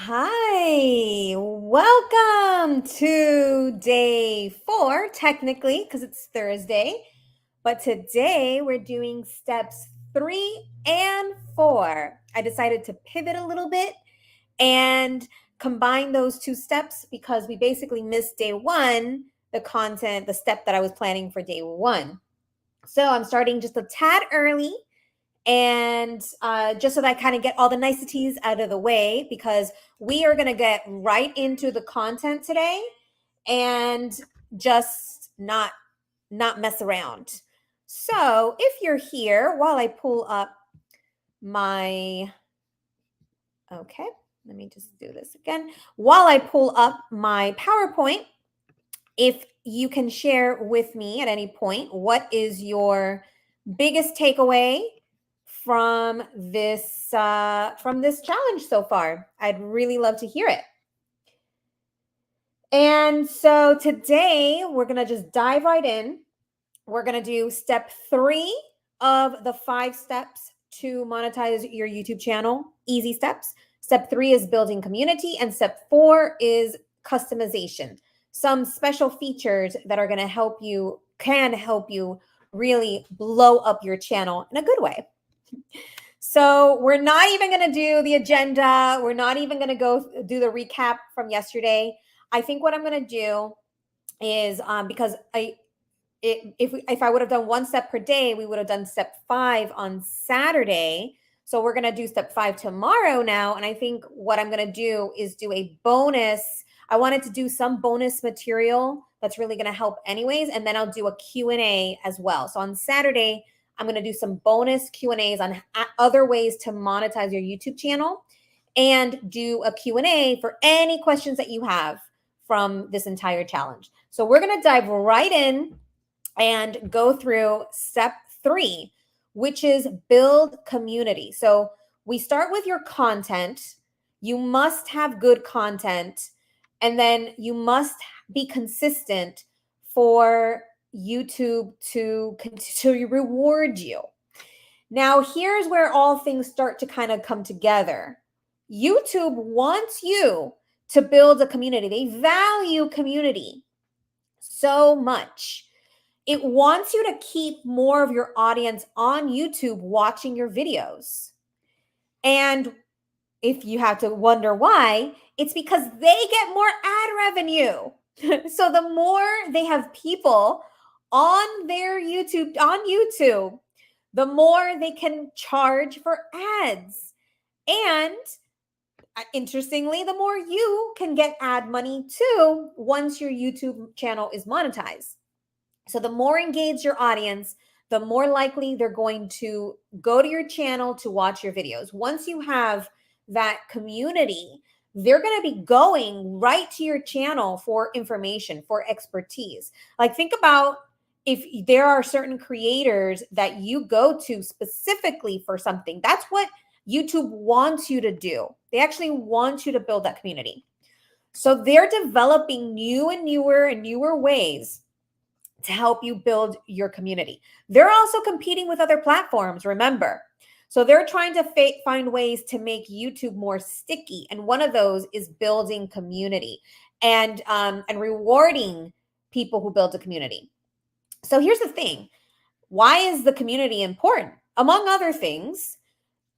Hi, welcome to day 4, technically, because it's Thursday. But today we're doing steps 3 and 4. I decided to pivot a little bit and combine those two steps because we basically missed day 1, the step that I was planning for day 1. So I'm starting just a tad early and just so that I kind of get all the niceties out of the way, because we are going to get right into the content today and just not mess around. So if you're here, while I pull up my, okay, let me just do this again. While I pull up my PowerPoint, if you can share with me at any point, what is your biggest takeaway from this challenge so far? I'd really love to hear it. And so today we're going to just dive right in. We're going to do step 3 of the 5 steps to monetize your YouTube channel. Easy steps. Step 3 is building community, and step 4 is customization. Some special features that are going to can help you really blow up your channel in a good way. So we're not even going to do the agenda. We're not even going to go do the recap from yesterday. I think what I'm going to do is because if I would have done one step per day, we would have done step 5 on Saturday. So we're going to do step 5 tomorrow now. And I think what I'm going to do is do a bonus. I wanted to do some bonus material that's really going to help anyways. And then I'll do a Q&A as well. So on Saturday, I'm going to do some bonus Q&As on other ways to monetize your YouTube channel and do a Q&A for any questions that you have from this entire challenge. So we're going to dive right in and go through step 3, which is build community. So we start with your content. You must have good content, and then you must be consistent for YouTube to reward you. Now, here's where all things start to kind of come together. YouTube wants you to build a community. They value community so much. It wants you to keep more of your audience on YouTube watching your videos. And if you have to wonder why, it's because they get more ad revenue. So the more they have people on YouTube, the more they can charge for ads. And interestingly, the more you can get ad money too once your YouTube channel is monetized. So the more engaged your audience, the more likely they're going to go to your channel to watch your videos. Once you have that community, they're going to be going right to your channel for information, for expertise. Like, think about if there are certain creators that you go to specifically for something. That's what YouTube wants you to do. They actually want you to build that community. So they're developing new and newer ways to help you build your community. They're also competing with other platforms, remember. So they're trying to find ways to make YouTube more sticky. And one of those is building community and rewarding people who build a community. So here's the thing. Why is the community important? Among other things,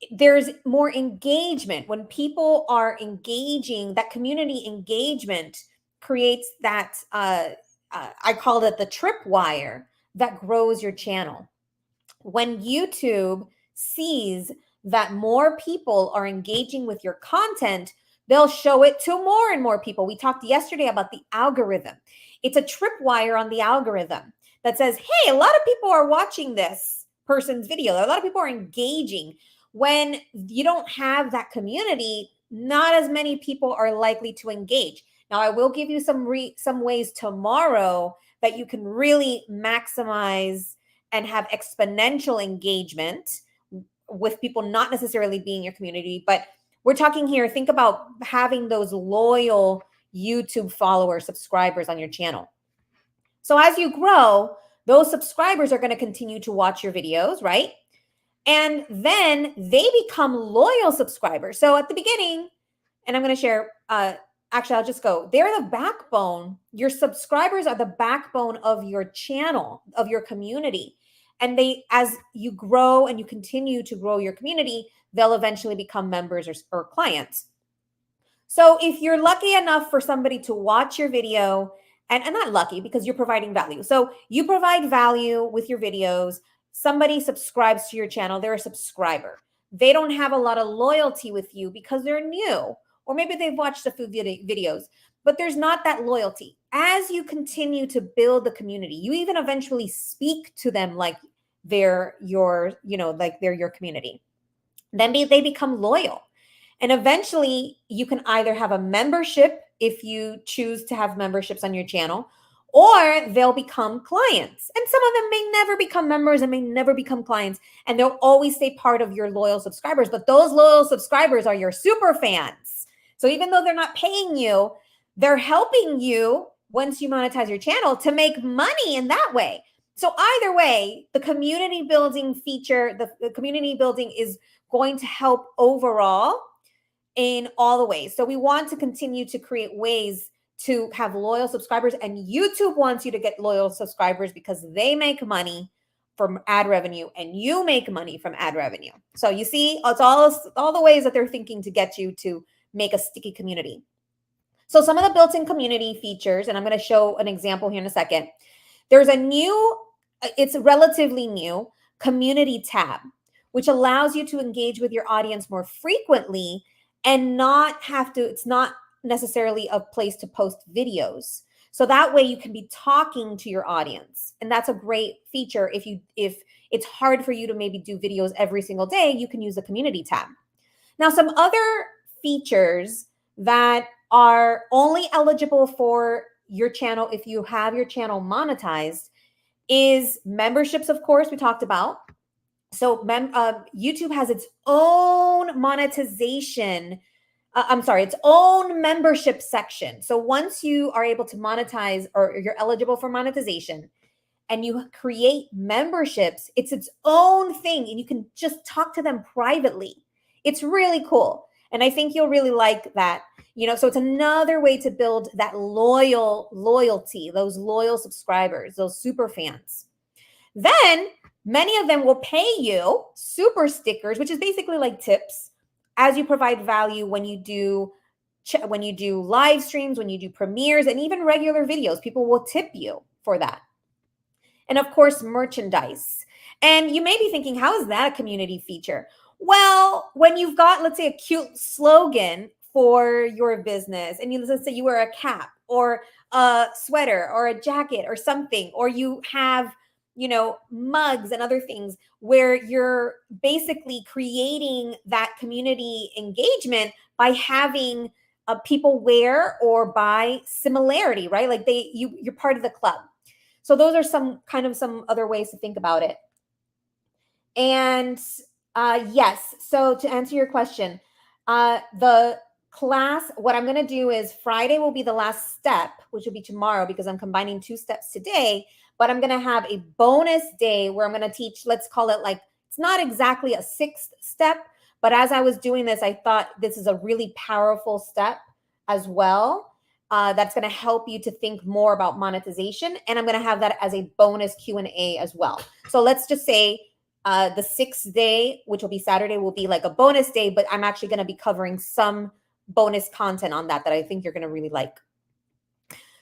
there's more engagement. When people are engaging, that community engagement creates that I call it the tripwire that grows your channel. When YouTube sees that more people are engaging with your content, they'll show it to more and more people. We talked yesterday about the algorithm. It's a tripwire on the algorithm that says, hey, a lot of people are watching this person's video. A lot of people are engaging. When you don't have that community, not as many people are likely to engage. Now, I will give you some ways tomorrow that you can really maximize and have exponential engagement with people not necessarily being your community. But we're talking here, think about having those loyal YouTube followers, subscribers on your channel. So as you grow, those subscribers are going to continue to watch your videos, right? And then they become loyal subscribers. So at the beginning, And I'm going to share, actually, I'll just go. They're the backbone. Your subscribers are the backbone of your channel, of your community. And they, as you grow and you continue to grow your community, they'll eventually become members or clients. So if you're lucky enough for somebody to watch your video, and not lucky because you're providing value. So you provide value with your videos. Somebody subscribes to your channel, they're a subscriber. They don't have a lot of loyalty with you because they're new, or maybe they've watched a few videos, but there's not that loyalty. As you continue to build the community, you even eventually speak to them like they're your, like they're your community. Then they become loyal. And eventually you can either have a membership if you choose to have memberships on your channel, or they'll become clients. And some of them may never become members and may never become clients, and they'll always stay part of your loyal subscribers. But those loyal subscribers are your super fans. So even though they're not paying you, they're helping you once you monetize your channel to make money in that way. So either way, the community building feature, the community building is going to help overall in all the ways. So we want to continue to create ways to have loyal subscribers, and YouTube wants you to get loyal subscribers because they make money from ad revenue and you make money from ad revenue. So you see, it's all the ways that they're thinking to get you to make a sticky community. So some of the built-in community features, and I'm going to show an example here in a second. There's a new, it's relatively new, community tab, which allows you to engage with your audience more frequently and not have to, it's not necessarily a place to post videos. So that way you can be talking to your audience. And that's a great feature. If it's hard for you to maybe do videos every single day, you can use the community tab. Now, some other features that are only eligible for your channel if you have your channel monetized is memberships, of course, we talked about. So YouTube has its own monetization, its own membership section. So once you are able to monetize, or you're eligible for monetization, and you create memberships, it's its own thing, and you can just talk to them privately. It's really cool. And I think you'll really like that. So it's another way to build that loyalty, those loyal subscribers, those super fans. Then many of them will pay you super stickers, which is basically like tips, as you provide value when you do live streams, when you do premieres, and even regular videos. People will tip you for that. And of course, merchandise. And you may be thinking, how is that a community feature? Well, when you've got, let's say, a cute slogan for your business, and let's say you wear a cap or a sweater or a jacket or something, or you have mugs and other things where you're basically creating that community engagement by having people wear or buy similarity, right? Like you're part of the club. So those are some other ways to think about it. And yes, so to answer your question, the class, what I'm going to do is Friday will be the last step, which will be tomorrow because I'm combining 2 steps today. But I'm going to have a bonus day where I'm going to teach, let's call it, like, it's not exactly a 6th step, but as I was doing this, I thought this is a really powerful step as well. That's going to help you to think more about monetization. And I'm going to have that as a bonus Q&A as well. So let's just say the 6th day, which will be Saturday, will be like a bonus day, but I'm actually going to be covering some bonus content on that I think you're going to really like.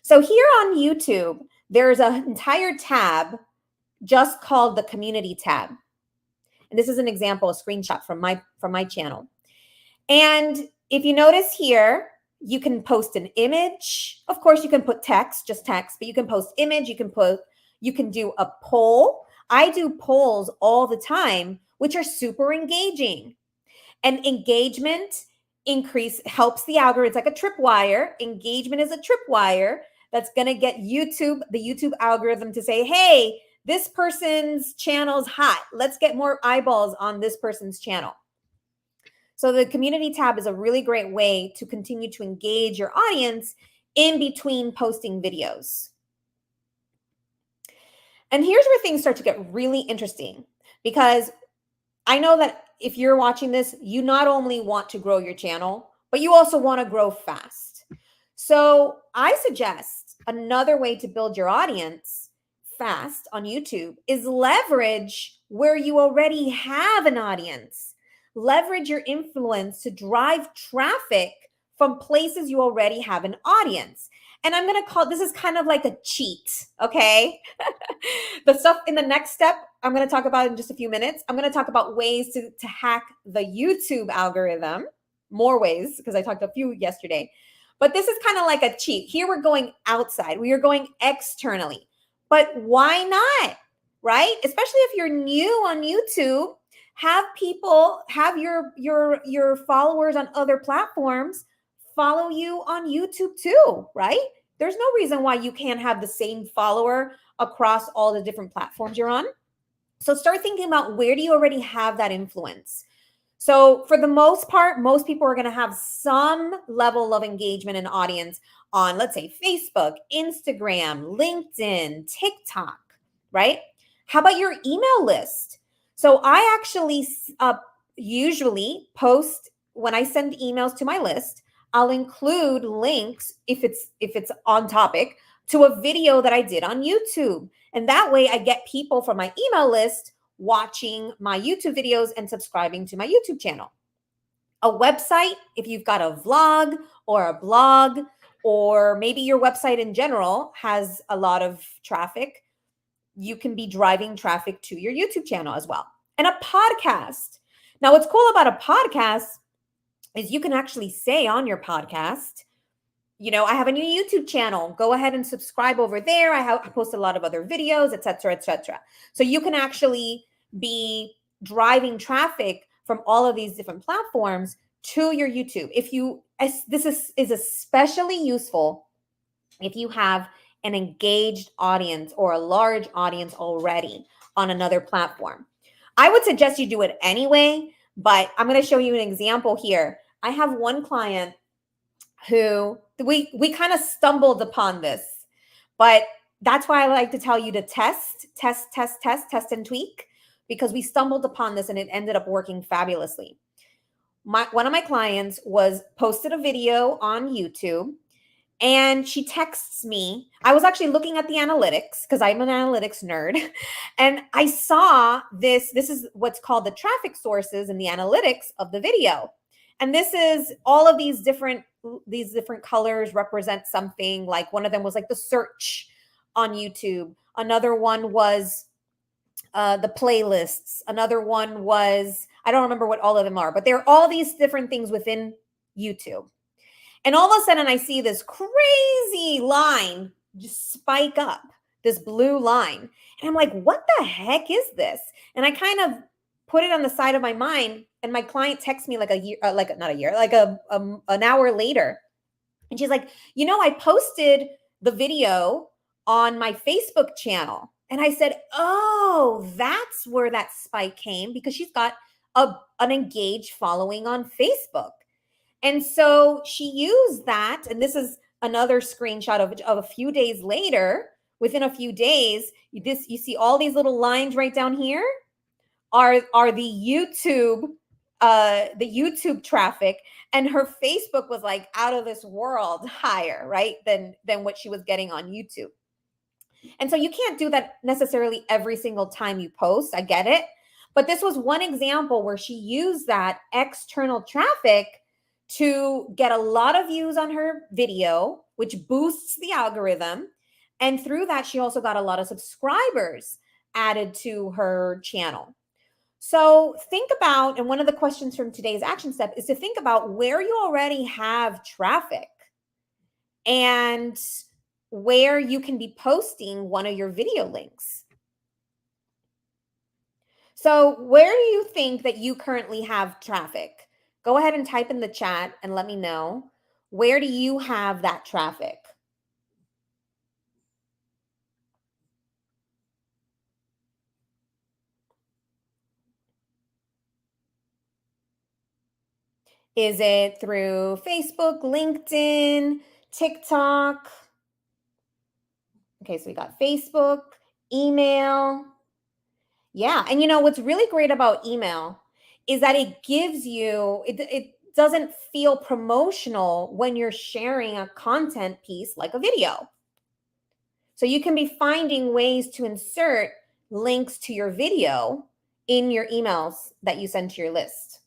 So here on YouTube, there's an entire tab just called the community tab. And this is an example, a screenshot from my channel. And if you notice here, you can post an image. Of course, you can put text, just text, but you can post image, you can do a poll. I do polls all the time, which are super engaging. And engagement helps the algorithm. It's like a tripwire. Engagement is a tripwire that's going to get the YouTube algorithm to say, hey, this person's channel's hot. Let's get more eyeballs on this person's channel. So the community tab is a really great way to continue to engage your audience in between posting videos. And here's where things start to get really interesting, because I know that if you're watching this, you not only want to grow your channel, but you also want to grow fast. So I suggest another way to build your audience fast on YouTube is leverage where you already have an audience. Leverage your influence to drive traffic from places you already have an audience. And I'm going to call this is kind of like a cheat, okay? The stuff in the next step, I'm going to talk about in just a few minutes. I'm going to talk about ways to hack the YouTube algorithm, more ways, because I talked a few yesterday. But this is kind of like a cheat. Here we're going outside, we are going externally. But why not? Right? Especially if you're new on YouTube, have people, have your followers on other platforms follow you on YouTube too, right? There's no reason why you can't have the same follower across all the different platforms you're on. So start thinking about where do you already have that influence? So for the most part, most people are going to have some level of engagement and audience on, let's say, Facebook, Instagram, LinkedIn, TikTok, right? How about your email list? So I actually usually post when I send emails to my list, I'll include links if it's on topic to a video that I did on YouTube. And that way I get people from my email list watching my YouTube videos and subscribing to my YouTube channel. A website, if you've got a vlog or a blog, or maybe your website in general has a lot of traffic, you can be driving traffic to your YouTube channel as well. And a podcast. Now, what's cool about a podcast is you can actually say on your podcast, you know, I have a new YouTube channel. Go ahead and subscribe over there. I post a lot of other videos, et cetera, et cetera. So you can actually be driving traffic from all of these different platforms to your YouTube. This is especially useful if you have an engaged audience or a large audience already on another platform. I would suggest you do it anyway, but I'm going to show you an example here. I have one client who we kind of stumbled upon this, but that's why I like to tell you to test and tweak, because we stumbled upon this and it ended up working fabulously. One of my clients posted a video on YouTube, and she texts me. I was actually looking at the analytics because I'm an analytics nerd. And I saw this. This is what's called the traffic sources and the analytics of the video. And this is all of these different colors represent something. Like one of them was like the search on YouTube. Another one was the playlists. Another one was, I don't remember what all of them are, but there are all these different things within YouTube. And all of a sudden I see this crazy line just spike up, this blue line. And I'm like, what the heck is this? And I kind of put it on the side of my mind. And my client texts me like an hour later. And she's like, you know, I posted the video on my Facebook channel. And I said, oh, that's where that spike came, because she's got an engaged following on Facebook. And so she used that, and this is another screenshot of a few days later. Within a few days, you see all these little lines right down here are the YouTube traffic, and her Facebook was like out of this world higher, right, than what she was getting on YouTube. And so you can't do that necessarily every single time you post. I get it. But this was one example where she used that external traffic to get a lot of views on her video, which boosts the algorithm. And through that, she also got a lot of subscribers added to her channel. So think about, and one of the questions from today's action step is to think about where you already have traffic and where you can be posting one of your video links. So where do you think that you currently have traffic? Go ahead and type in the chat and let me know. Where do you have that traffic? Is it through Facebook, LinkedIn, TikTok? Okay, so we got Facebook, email. Yeah, and you know what's really great about email is that it gives you doesn't feel promotional when you're sharing a content piece like a video. So you can be finding ways to insert links to your video in your emails that you send to your list.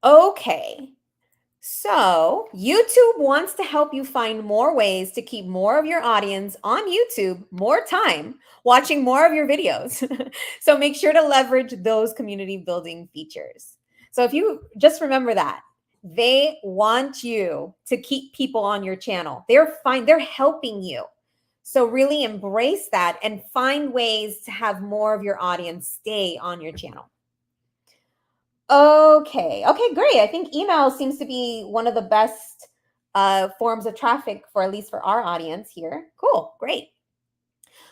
Okay, so YouTube wants to help you find more ways to keep more of your audience on YouTube more time watching more of your videos. So make sure to leverage those community building features. So if you just remember that, they want you to keep people on your channel. They're helping you. So really embrace that and find ways to have more of your audience stay on your channel. Okay, great. I think email seems to be one of the best forms of traffic for at least for our audience here. Cool, great.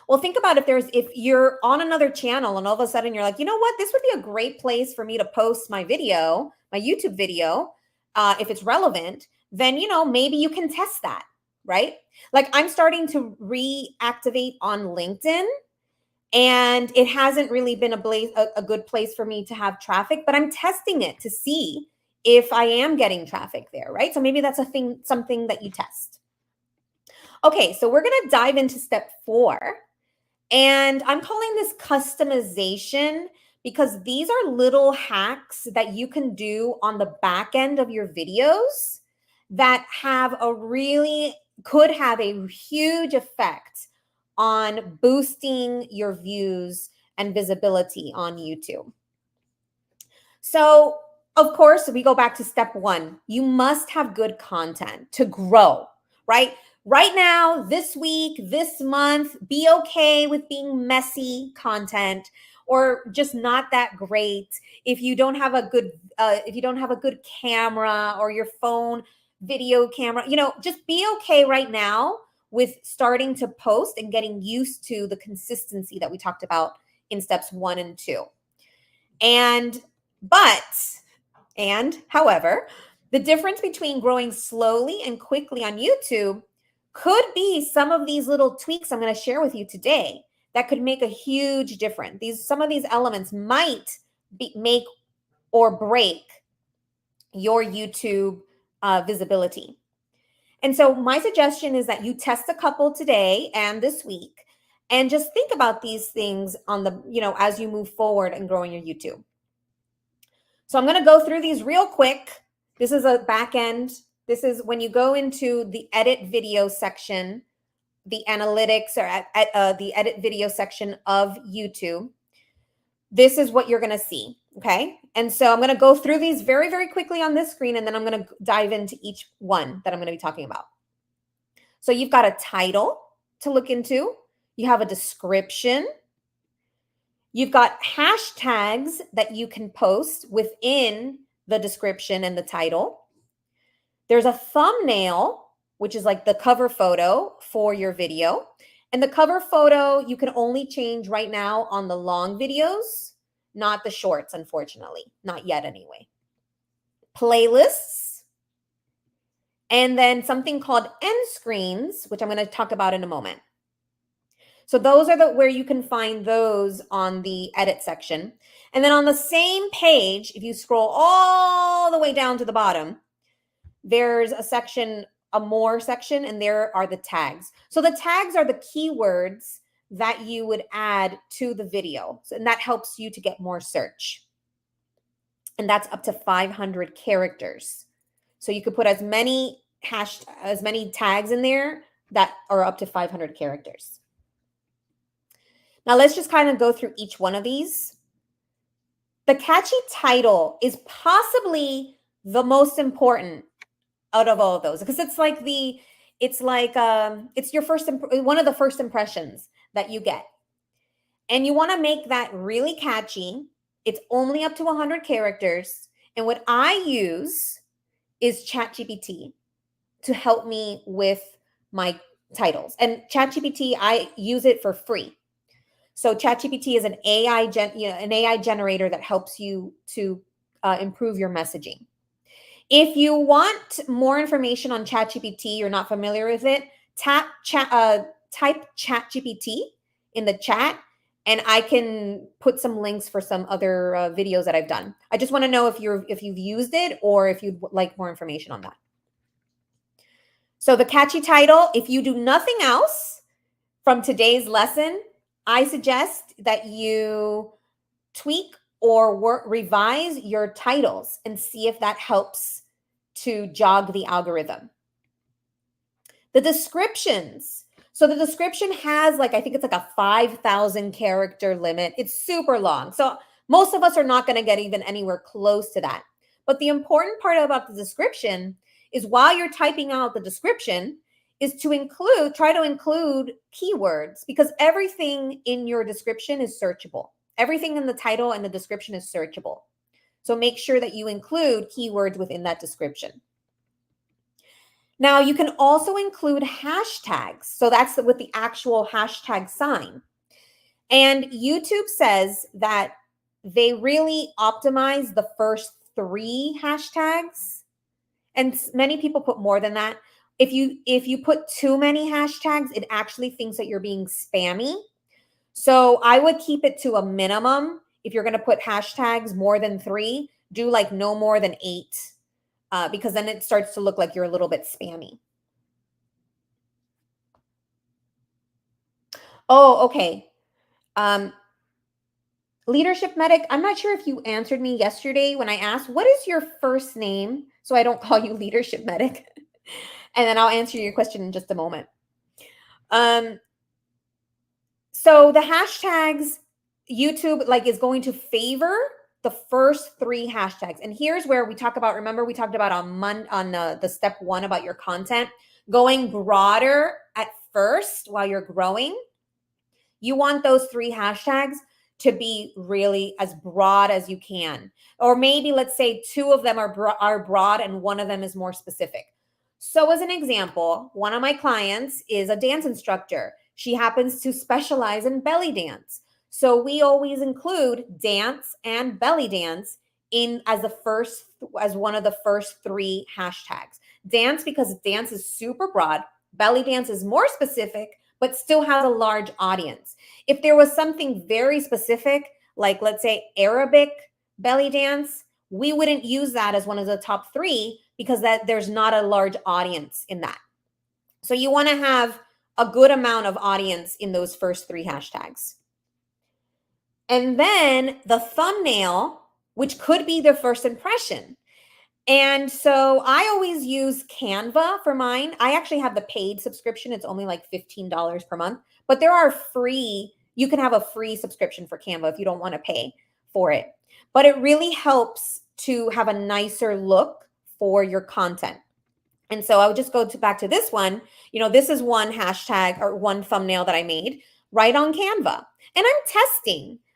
Well, think about if you're on another channel and all of a sudden you're like, you know what, this would be a great place for me to post my video, my YouTube video, if it's relevant, then, maybe you can test that, right? Like I'm starting to reactivate on LinkedIn, and it hasn't really been a good place for me to have traffic, but I'm testing it to see if I am getting traffic there, right? So maybe that's something that you test. Okay, so we're going to dive into step 4. And I'm calling this customization because these are little hacks that you can do on the back end of your videos that could have a huge effect on boosting your views and visibility on YouTube. So, of course, we go back to step 1. You must have good content to grow, right? Right now, this week, this month, be okay with being messy content or just not that great. If you don't have a good camera or your phone video camera, just be okay right now with starting to post and getting used to the consistency that we talked about in steps 1 and 2. However, the difference between growing slowly and quickly on YouTube could be some of these little tweaks I'm going to share with you today that could make a huge difference. Some of these elements might make or break your YouTube visibility. And so my suggestion is that you test a couple today and this week and just think about these things as you move forward and growing your YouTube. So I'm going to go through these real quick. This is a back end. This is when you go into the edit video section, the analytics or the edit video section of YouTube. This is what you're going to see. Okay. And so I'm going to go through these very, very quickly on this screen, and then I'm going to dive into each one that I'm going to be talking about. So you've got a title to look into. You have a description. You've got hashtags that you can post within the description and the title. There's a thumbnail, which is like the cover photo for your video. And the cover photo, you can only change right now on the long videos, not the shorts, unfortunately. Not yet anyway. Playlists. And then something called end screens, which I'm going to talk about in a moment. So those are where you can find those on the edit section. And then on the same page, if you scroll all the way down to the bottom, there's a section, a more section, and there are the tags. So the tags are the keywords that you would add to the video. And that helps you to get more search. And that's up to 500 characters. So you could put as many tags in there that are up to 500 characters. Now let's just kind of go through each one of these. The catchy title is possibly the most important out of all of those, because it's one of the first impressions that you get. And you want to make that really catchy. It's only up to 100 characters. And what I use is ChatGPT to help me with my titles. And ChatGPT, I use it for free. So ChatGPT is an AI generator that helps you to improve your messaging. If you want more information on ChatGPT, you're not familiar with it, type ChatGPT in the chat, And I can put some links for some other videos that I've done. I just want to know if you've used it or if you'd like more information on that. So the catchy title, if you do nothing else from today's lesson, I suggest that you tweak or revise your titles and see if that helps to jog the algorithm. The descriptions. So the description has like, I think it's like a 5,000 character limit. It's super long. So most of us are not going to get even anywhere close to that. But the important part about the description is while you're typing out the description is to try to include keywords, because everything in your description is searchable. Everything in the title and the description is searchable. So make sure that you include keywords within that description. Now, you can also include hashtags. So that's with the actual hashtag sign. And YouTube says that they really optimize the first 3 hashtags. And many people put more than that. If you put too many hashtags, it actually thinks that you're being spammy. So I would keep it to a minimum. If you're going to put hashtags more than 3, do like no more than 8. Because then it starts to look like you're a little bit spammy. Oh, okay. Leadership Medic, I'm not sure if you answered me yesterday when I asked, what is your first name? So I don't call you Leadership Medic. And then I'll answer your question in just a moment. So the hashtags, YouTube is going to favor the first 3 hashtags. And here's where we talk about, remember we talked about on the step 1 about your content, going broader at first while you're growing. You want those 3 hashtags to be really as broad as you can. Or maybe let's say 2 of them are broad and 1 of them is more specific. So as an example, one of my clients is a dance instructor. She happens to specialize in belly dance. So we always include dance and belly dance as one of the first 3 hashtags. Dance, because dance is super broad. Belly dance is more specific, but still has a large audience. If there was something very specific, like let's say Arabic belly dance, we wouldn't use that as one of the top 3 because there's not a large audience in that. So you want to have a good amount of audience in those first 3 hashtags. And then the thumbnail, which could be the first impression. And so I always use Canva for mine. I actually have the paid subscription. It's only like $15 per month, but there are you can have a free subscription for Canva if you don't want to pay for it. But it really helps to have a nicer look for your content. And so I would just go back to this one. This is one hashtag or one thumbnail that I made right on Canva. And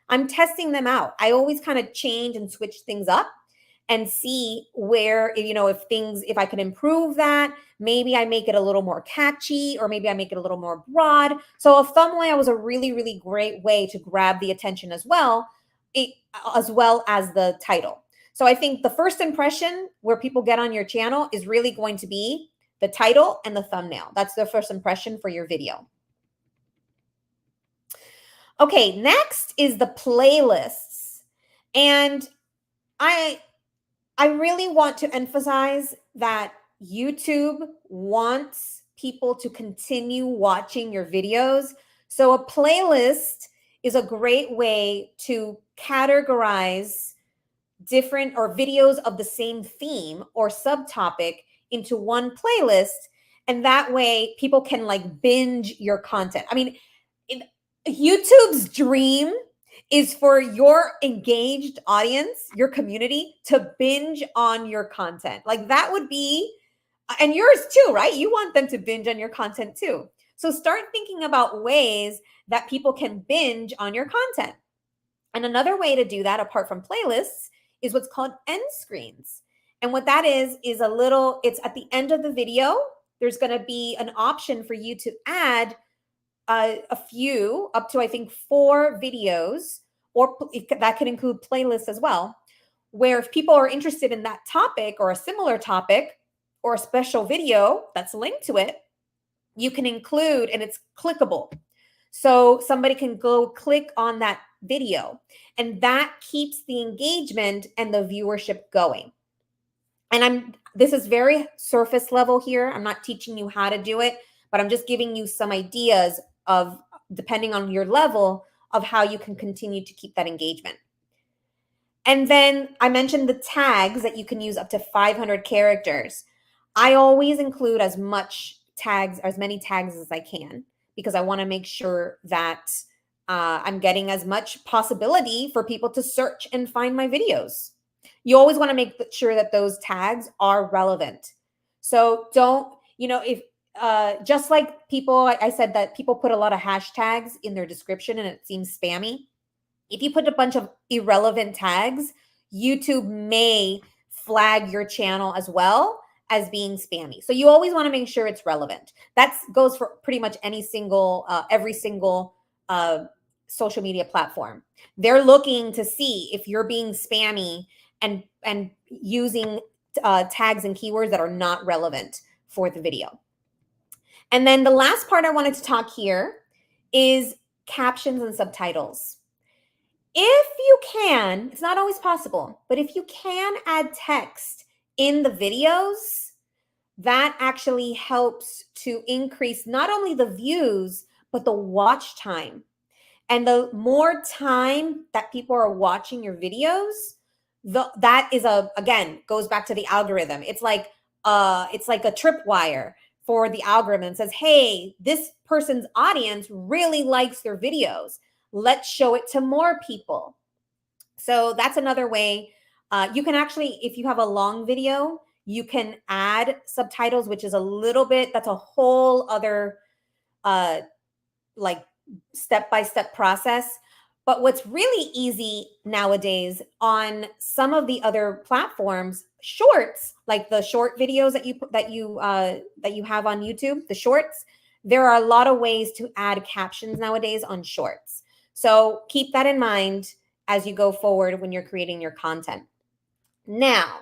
I'm testing them out. I always kind of change and switch things up and see where, if I can improve that. Maybe I make it a little more catchy, or maybe I make it a little more broad. So a thumbnail was a really, really great way to grab the attention as well as the title. So I think the first impression where people get on your channel is really going to be the title and the thumbnail. That's the first impression for your video. Okay, next is the playlists. And I really want to emphasize that YouTube wants people to continue watching your videos. So a playlist is a great way to categorize different or videos of the same theme or subtopic into one playlist. And that way people can binge your content. I mean, YouTube's dream is for your engaged audience, your community, to binge on your content. That would be, and yours too, right? You want them to binge on your content too. So start thinking about ways that people can binge on your content. And another way to do that, apart from playlists, is what's called end screens. And what that is it's at the end of the video, there's going to be an option for you to add a few, up to I think 4 videos, or that could include playlists as well, where if people are interested in that topic or a similar topic or a special video that's linked to it, you can include, and it's clickable. So somebody can go click on that video, and that keeps the engagement and the viewership going. And this is very surface level here. I'm not teaching you how to do it, but I'm just giving you some ideas of, depending on your level, of how you can continue to keep that engagement. And then I mentioned the tags that you can use up to 500 characters. I always include as many tags as I can, because I want to make sure that I'm getting as much possibility for people to search and find my videos. You always want to make sure that those tags are relevant. So don't, if just like I said that people put a lot of hashtags in their description and it seems spammy. If you put a bunch of irrelevant tags, YouTube may flag your channel as well as being spammy. So you always want to make sure it's relevant. That goes for pretty much every single social media platform. They're looking to see if you're being spammy and using tags and keywords that are not relevant for the video. And then the last part I wanted to talk here is captions and subtitles. If you can, it's not always possible, but if you can add text in the videos, that actually helps to increase not only the views, but the watch time. And the more time that people are watching your videos, that is again, goes back to the algorithm. It's like a tripwire for the algorithm. It says, hey, this person's audience really likes their videos. Let's show it to more people. So that's another way. You can actually, if you have a long video, you can add subtitles, which is that's a whole other like step-by-step process. But what's really easy nowadays on some of the other platforms, shorts, like the short videos that you have on YouTube, the shorts, there are a lot of ways to add captions nowadays on shorts. So keep that in mind as you go forward when you're creating your content. Now,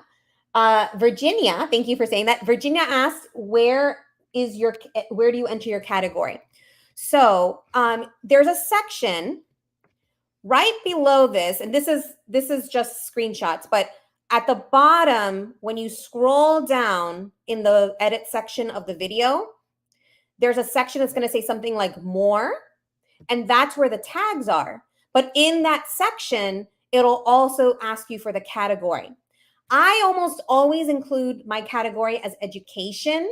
Virginia, thank you for saying that. Virginia asked, where do you enter your category? So there's a section right below this, and this is just screenshots, but at the bottom, when you scroll down in the edit section of the video, there's a section that's going to say something like more, and that's where the tags are. But in that section, it'll also ask you for the category. I almost always include my category as education.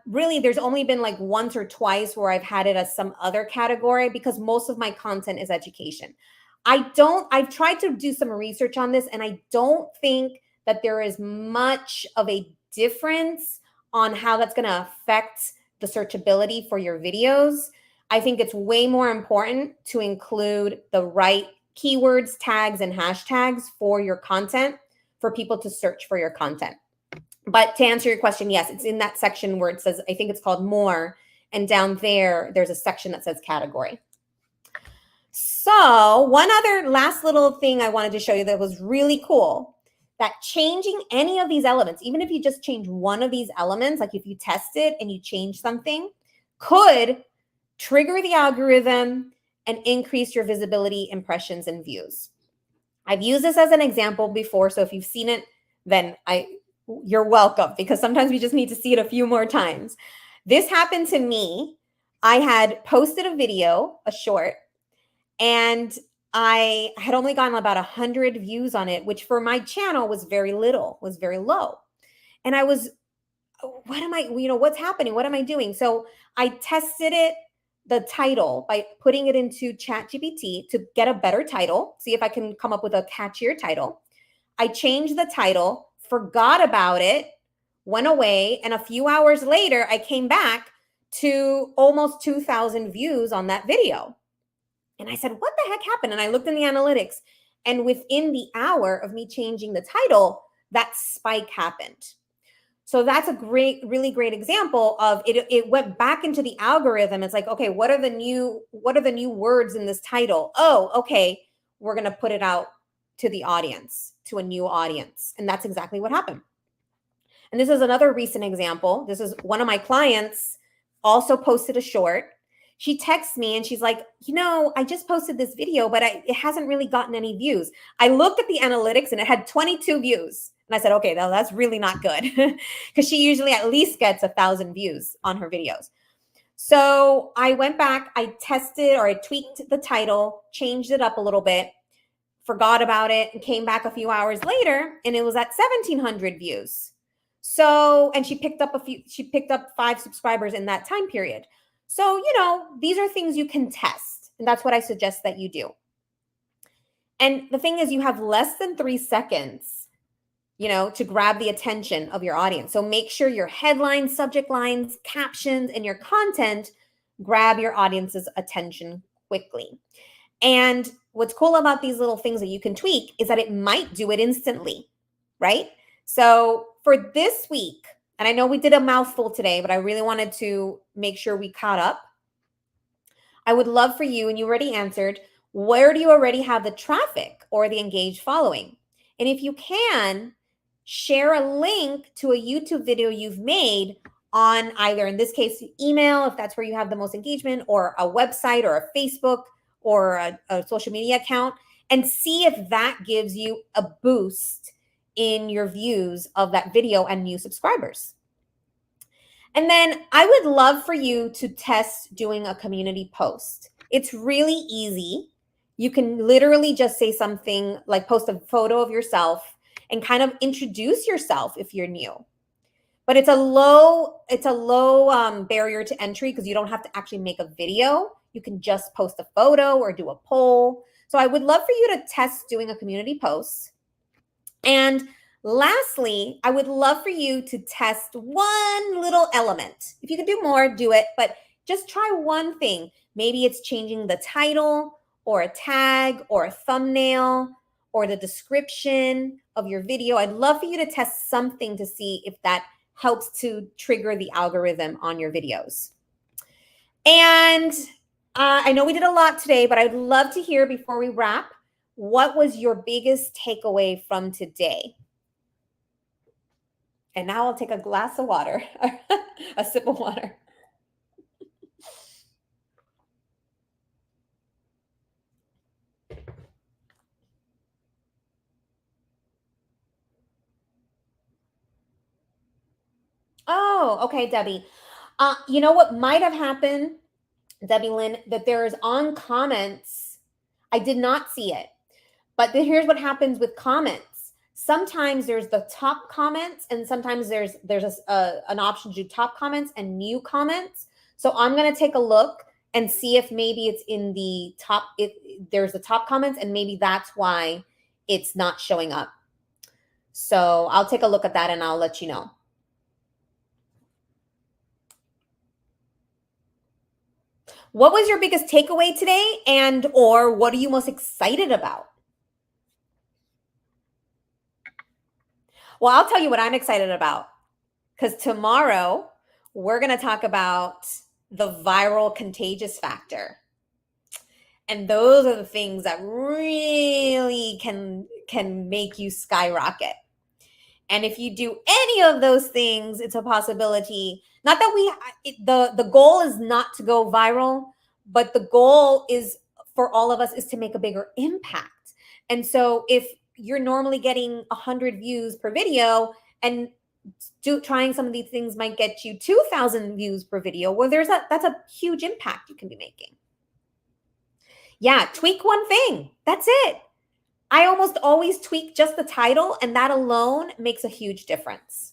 Really, there's only been like once or twice where I've had it as some other category, because most of my content is education. I've tried to do some research on this, and I don't think that there is much of a difference on how that's going to affect the searchability for your videos. I think it's way more important to include the right keywords, tags, and hashtags for your content for people to search for your content. But to answer your question, yes, it's in that section where it says, I think it's called more, and down there's a section that says category. So one other last little thing I wanted to show you that was really cool, that changing any of these elements, even if you just change one of these elements, like if you test it and you change something, could trigger the algorithm and increase your visibility, impressions, and views. I've used this as an example before, so if you've seen it, then you're welcome, because sometimes we just need to see it a few more times. This happened to me. I had posted a video, a short, and I had only gotten about 100 views on it, which for my channel was very little, was very low. And I was, what's happening? What am I doing? So I tested the title by putting it into ChatGPT to get a better title, see if I can come up with a catchier title. I changed the title, forgot about it, went away, and a few hours later, I came back to almost 2,000 views on that video. And I said, what the heck happened? And I looked in the analytics, and within the hour of me changing the title, that spike happened. So that's a really great example of it. It went back into the algorithm. It's like, okay, what are the new words in this title? Oh, okay, we're going to put it out to the audience, to a new audience. And that's exactly what happened. And this is another recent example. This is one of my clients also posted a short. She texts me and she's like, I just posted this video, but it hasn't really gotten any views. I looked at the analytics and it had 22 views. And I said, okay, that's really not good because she usually at least gets 1,000 views on her videos. So I went back, I tested or I tweaked the title, changed it up a little bit, forgot about it, and came back a few hours later and it was at 1,700 views. So, and she picked up 5 subscribers in that time period. So, these are things you can test. And that's what I suggest that you do. And the thing is, you have less than 3 seconds, to grab the attention of your audience. So make sure your headlines, subject lines, captions, and your content grab your audience's attention quickly. And what's cool about these little things that you can tweak is that it might do it instantly, right? So for this week, and I know we did a mouthful today, but I really wanted to make sure we caught up. I would love for you, and you already answered, where do you already have the traffic or the engaged following? And if you can, share a link to a YouTube video you've made on either, in this case, email, if that's where you have the most engagement, or a website or a Facebook or a social media account, and see if that gives you a boost in your views of that video and new subscribers. And then I would love for you to test doing a community post. It's really easy. You can literally just say something like post a photo of yourself and kind of introduce yourself if you're new. But it's a low barrier to entry because you don't have to actually make a video. You can just post a photo or do a poll. So I would love for you to test doing a community post. And lastly, I would love for you to test one little element. If you can do more, do it, but just try one thing. Maybe it's changing the title or a tag or a thumbnail or the description of your video. I'd love for you to test something to see if that helps to trigger the algorithm on your videos. And I know we did a lot today, but I'd love to hear before we wrap, what was your biggest takeaway from today? And now I'll take a glass of water, a sip of water. Oh, okay, Debbie. You know what might have happened, Debbie Lynn, that there is on comments. I did not see it, but here's what happens with comments. Sometimes there's the top comments, and sometimes there's an option to do top comments and new comments. So I'm going to take a look and see if maybe it's in the top. There's the top comments, and maybe that's why it's not showing up. So I'll take a look at that and I'll let you know. What was your biggest takeaway today, and or what are you most excited about? Well, I'll tell you what I'm excited about, because tomorrow we're going to talk about the viral contagious factor. And those are the things that really can make you skyrocket. And if you do any of those things, it's a possibility. Not that the goal is not to go viral, but the goal is for all of us is to make a bigger impact. And so if you're normally getting 100 views per video, and trying some of these things might get you 2,000 views per video, well, that's a huge impact you can be making. Yeah, tweak one thing. That's it. I almost always tweak just the title, and that alone makes a huge difference.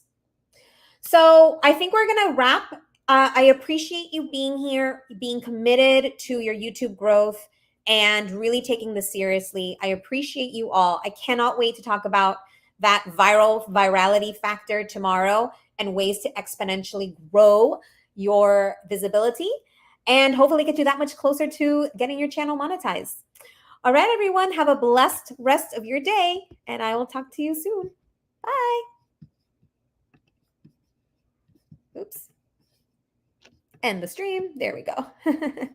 So I think we're going to wrap. I appreciate you being here, being committed to your YouTube growth, and really taking this seriously. I appreciate you all. I cannot wait to talk about that virality factor tomorrow and ways to exponentially grow your visibility and hopefully get you that much closer to getting your channel monetized. All right, everyone, have a blessed rest of your day, and I will talk to you soon. Bye. Oops. End the stream. There we go.